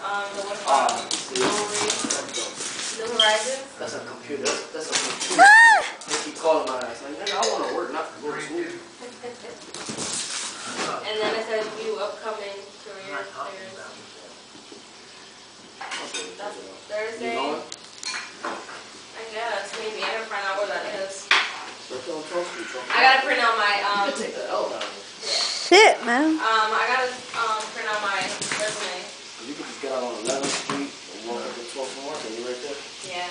The one from New Horizons. That's a computer. That's a computer. They keep calling my ass. Like, nigga, I want to work, not go to school. And then it says view upcoming career fairs. That's Thursday. I guess, maybe. I gotta find out where that is. I gotta print out my, take the L down. Shit, man. I gotta, print out my resume. You can just get out on 11th Street and walk up to 12th North and you're right there. Yeah.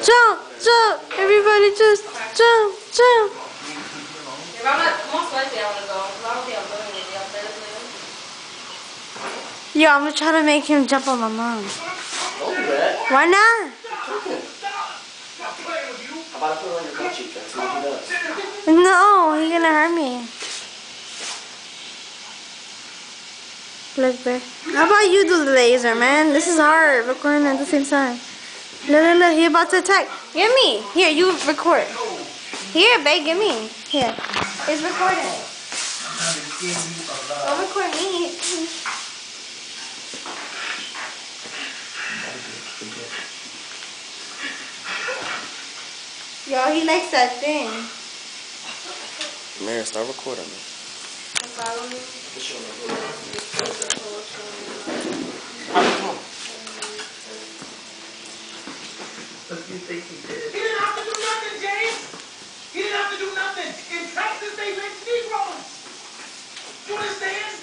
Jump, jump. Everybody just jump, jump. If I'm not, most likely I wanna go. I don't think I'm doing anything on Thursday. Yo, I'm gonna try to make him jump on my mom. Don't do that. Why not? How about I put it on your butt cheek? That's what he does. No, he's gonna hurt me. Look, babe. How about you do the laser, man? This is hard, recording at the same time. Look, he about to attack. Give me. Here, you record. Here, babe, give me. Here. It's recording. Don't record me. Yo, he likes that thing. Mary, start recording me. Follow me. What do you think he did? He didn't have to do nothing, James. He didn't have to do nothing. In Texas, they lynch Negroes. You understand?